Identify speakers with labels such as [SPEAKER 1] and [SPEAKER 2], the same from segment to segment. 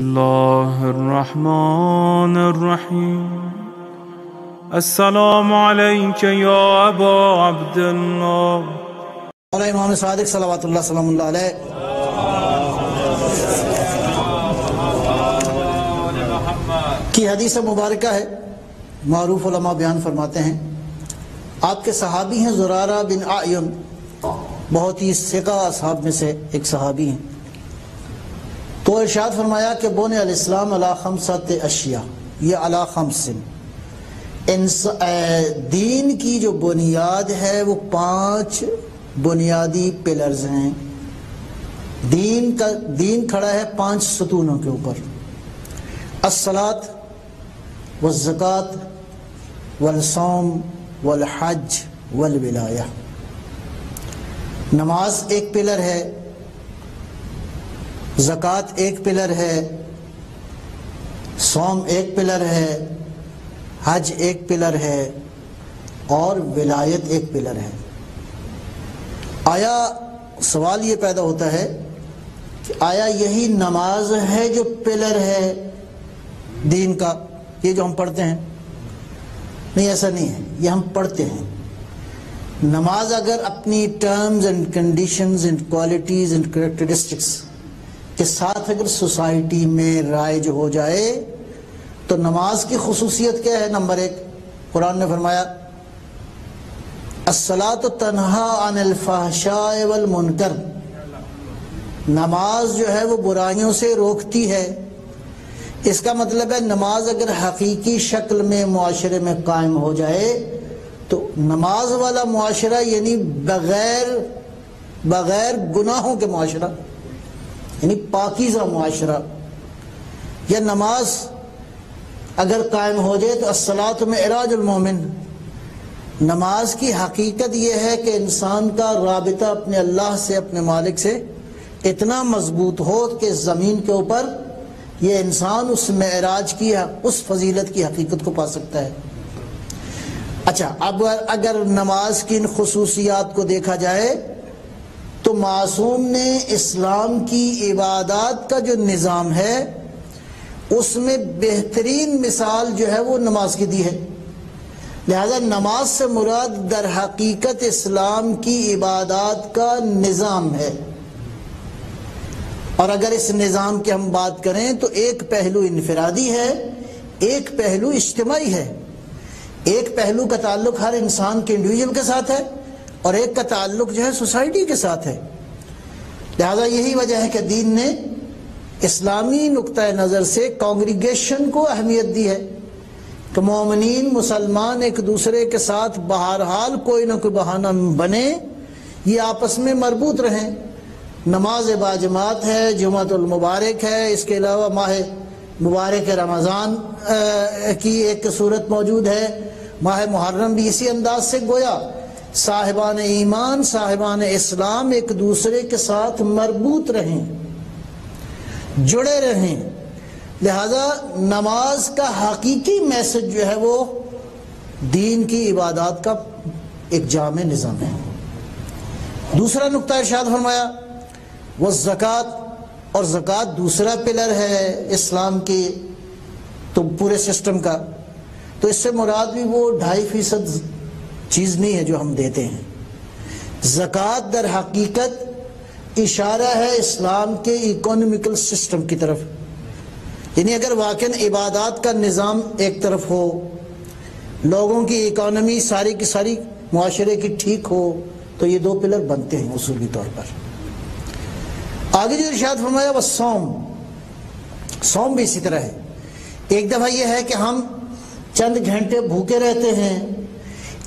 [SPEAKER 1] الله الرحمن الرحيم السلام عليك يا أبا عبد الله
[SPEAKER 2] مولا امام صادق صلوات اللہ سلام اللہ علیہ کی حدیث مبارکہ ہے، معروف علماء بیان فرماتے ہیں، آپ کے صحابی ہیں زرارہ بن اعین، بہت ہی ثقہ اصحاب میں سے ایک صحابی ہیں۔ تو ارشاد فرمایا کہ بنی الاسلام علی خمسۃ اشیاء، یہ علی خمس، دین کی جو بنیاد ہے وہ 5 بنیادی پلرز ہیں۔ دین کھڑا ہے 5 ستونوں کے اوپر: الصلاۃ والزکوٰۃ والصوم والحج والولایہ۔ نماز ایک پلر ہے، زکوٰۃ ایک پلر ہے، صوم ایک پلر ہے، حج ایک پلر ہے، اور ولایت ایک پلر ہے۔ آیا سوال یہ پیدا ہوتا ہے کہ آیا یہی نماز ہے جو پلر ہے دین کا، یہ جو ہم پڑھتے ہیں؟ نہیں، ایسا نہیں ہے، یہ ہم پڑھتے ہیں۔ نماز اگر اپنی terms and conditions and qualities and characteristics کے ساتھ اگر سوسائٹی میں رائج ہو جائے تو نماز کی خصوصیت کیا ہے؟ نمبر 1، قرآن نے فرمایا الصلاۃ تنہا عن الفحشاء والمنکر، نماز جو ہے وہ برائیوں سے روکتی ہے۔ اس کا مطلب ہے نماز اگر حقیقی شکل میں معاشرے میں قائم ہو جائے تو نماز والا معاشرہ یعنی بغیر گناہوں کے معاشرہ، یعنی پاکیزہ معاشرہ، یا نماز اگر قائم ہو جائے تو الصلاۃ معراج المومن، نماز کی حقیقت یہ ہے کہ انسان کا رابطہ اپنے اللہ سے، اپنے مالک سے اتنا مضبوط ہو کہ زمین کے اوپر یہ انسان اس معراج کی، اس فضیلت کی حقیقت کو پا سکتا ہے۔ اچھا، اب اگر نماز کی ان خصوصیات کو دیکھا جائے تو معصوم نے اسلام کی عبادات کا جو نظام ہے اس میں بہترین مثال جو ہے وہ نماز کی دی ہے۔ لہذا نماز سے مراد در حقیقت اسلام کی عبادات کا نظام ہے، اور اگر اس نظام کی ہم بات کریں تو ایک پہلو انفرادی ہے، ایک پہلو اجتماعی ہے۔ ایک پہلو کا تعلق ہر انسان کے انڈیویجول کے ساتھ ہے، اور ایک کا تعلق جو ہے سوسائٹی کے ساتھ ہے۔ لہذا یہی وجہ ہے کہ دین نے اسلامی نقطۂ نظر سے کانگریگیشن کو اہمیت دی ہے کہ مومنین مسلمان ایک دوسرے کے ساتھ بہرحال کوئی نہ کوئی بہانہ بنے، یہ آپس میں مربوط رہیں۔ نماز باجماعت ہے، جمعۃ المبارک ہے، اس کے علاوہ ماہ مبارک رمضان کی ایک صورت موجود ہے، ماہ محرم بھی اسی انداز سے گویا صاحبان ایمان، صاحبان اسلام ایک دوسرے کے ساتھ مربوط رہیں، جڑے رہیں۔ لہذا نماز کا حقیقی میسج جو ہے وہ دین کی عبادات کا ایک جامع نظام ہے۔ دوسرا نقطہ ارشاد فرمایا والزکوٰۃ، اور زکوٰۃ دوسرا پلر ہے اسلام کی تو پورے سسٹم کا۔ تو اس سے مراد بھی وہ 2.5% چیز نہیں ہے جو ہم دیتے ہیں۔ زکوٰۃ در حقیقت اشارہ ہے اسلام کے اکانومیکل سسٹم کی طرف، یعنی اگر واقعاً عبادات کا نظام ایک طرف ہو، لوگوں کی اکانومی ساری کی ساری معاشرے کی ٹھیک ہو تو یہ 2 پلر بنتے ہیں اصولی طور پر۔ آگے جو ارشاد فرمایا وہ صوم بھی اسی طرح ہے۔ ایک دفعہ یہ ہے کہ ہم چند گھنٹے بھوکے رہتے ہیں،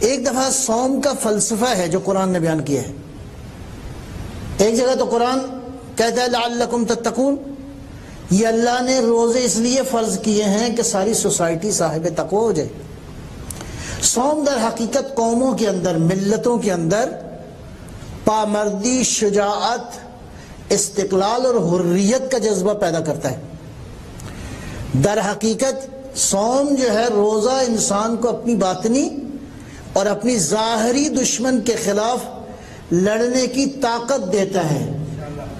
[SPEAKER 2] ایک دفعہ صوم کا فلسفہ ہے جو قرآن نے بیان کیا ہے۔ ایک جگہ تو قرآن کہتا ہے لعلکم تتقون، یہ اللہ نے روزے اس لیے فرض کیے ہیں کہ ساری سوسائٹی صاحب تقوی ہو جائے۔ صوم در حقیقت قوموں کے اندر، ملتوں کے اندر پامردی، شجاعت، استقلال اور حریت کا جذبہ پیدا کرتا ہے۔ در حقیقت صوم جو ہے، روزہ انسان کو اپنی باطنی اور اپنی ظاہری دشمن کے خلاف لڑنے کی طاقت دیتا ہے۔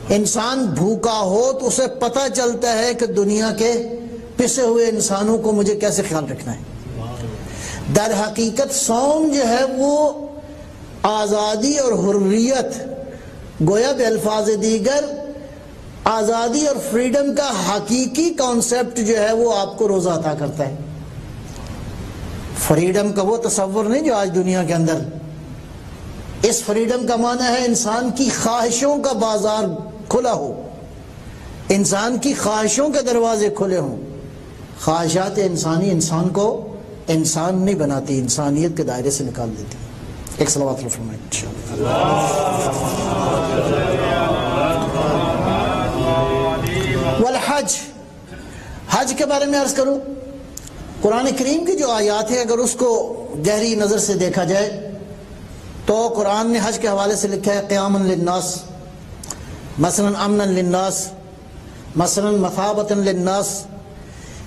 [SPEAKER 2] انسان بھوکا ہو تو اسے پتہ چلتا ہے کہ دنیا کے پسے ہوئے انسانوں کو مجھے کیسے خیال رکھنا ہے۔ در حقیقت صوم جو ہے وہ آزادی اور حریت، گویا بالفاظ دیگر آزادی اور فریڈم کا حقیقی کانسیپٹ جو ہے وہ آپ کو روزہ عطا کرتا ہے۔ فریڈم کا وہ تصور نہیں جو آج دنیا کے اندر، اس فریڈم کا معنی ہے انسان کی خواہشوں کا بازار کھلا ہو، انسان کی خواہشوں کے دروازے کھلے ہوں۔ خواہشات انسانی انسان کو انسان نہیں بناتی، انسانیت کے دائرے سے نکال دیتی۔ ایک صلوات اللہ فرمائیں انشاءاللہ۔ والحج، حج کے بارے میں عرض کروں، قرآن کریم کی جو آیات ہے اگر اس کو گہری نظر سے دیکھا جائے تو قرآن نے حج کے حوالے سے لکھا ہے قیاما للناس، مثلا امنا للناس، مثلا مثابتا للناس۔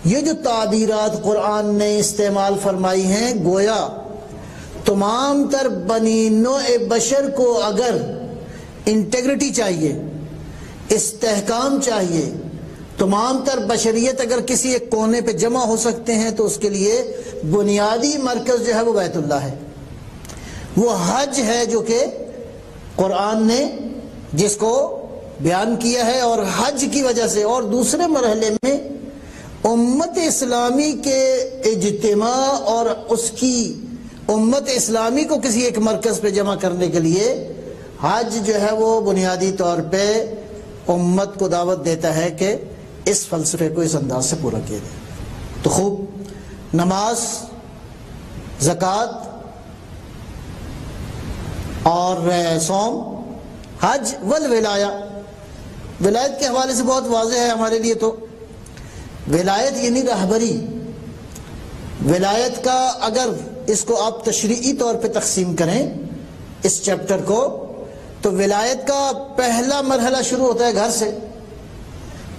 [SPEAKER 2] یہ جو تعبیرات قرآن نے استعمال فرمائی ہیں، گویا تمام تر بنی نوع بشر کو اگر انٹیگریٹی چاہیے، استحکام چاہیے، تمام تر بشریت اگر کسی ایک کونے پہ جمع ہو سکتے ہیں تو اس کے لیے بنیادی مرکز جو ہے وہ بیت اللہ ہے، وہ حج ہے جو کہ قرآن نے جس کو بیان کیا ہے۔ اور حج کی وجہ سے اور دوسرے مرحلے میں امت اسلامی کے اجتماع اور اس کی امت اسلامی کو کسی ایک مرکز پہ جمع کرنے کے لیے حج جو ہے وہ بنیادی طور پہ امت کو دعوت دیتا ہے کہ اس فلسفے کو اس انداز سے پورا کیا جائے۔ تو خوب نماز، زکوٰۃ اور صوم، حج والولایہ، ولایت کے حوالے سے بہت واضح ہے ہمارے لیے۔ تو ولایت یعنی رہبری، ولایت کا اگر اس کو آپ تشریعی طور پہ تقسیم کریں اس چیپٹر کو، تو ولایت کا پہلا مرحلہ شروع ہوتا ہے گھر سے۔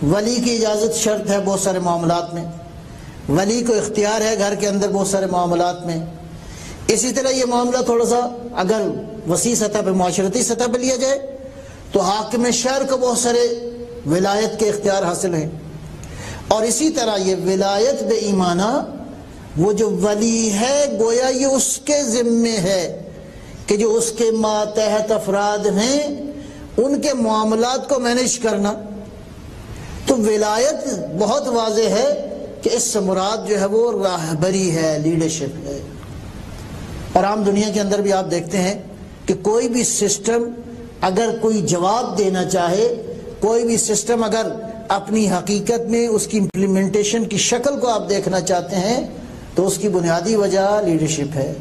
[SPEAKER 2] ولی کی اجازت شرط ہے بہت سارے معاملات میں، ولی کو اختیار ہے گھر کے اندر بہت سارے معاملات میں۔ اسی طرح یہ معاملہ تھوڑا سا اگر وسیع سطح پہ معاشرتی سطح پہ لیا جائے تو حاکم شہر کو بہت سارے ولایت کے اختیار حاصل ہیں۔ اور اسی طرح یہ ولایت بے ایمانہ، وہ جو ولی ہے گویا یہ اس کے ذمے ہے کہ جو اس کے ماتحت افراد ہیں ان کے معاملات کو مینیج کرنا۔ تو ولایت بہت واضح ہے کہ اس سے مراد جو ہے وہ راہبری ہے، لیڈرشپ ہے۔ اور عام دنیا کے اندر بھی آپ دیکھتے ہیں کہ کوئی بھی سسٹم اگر کوئی جواب دینا چاہے، کوئی بھی سسٹم اگر اپنی حقیقت میں اس کی امپلیمنٹیشن کی شکل کو آپ دیکھنا چاہتے ہیں تو اس کی بنیادی وجہ لیڈرشپ ہے۔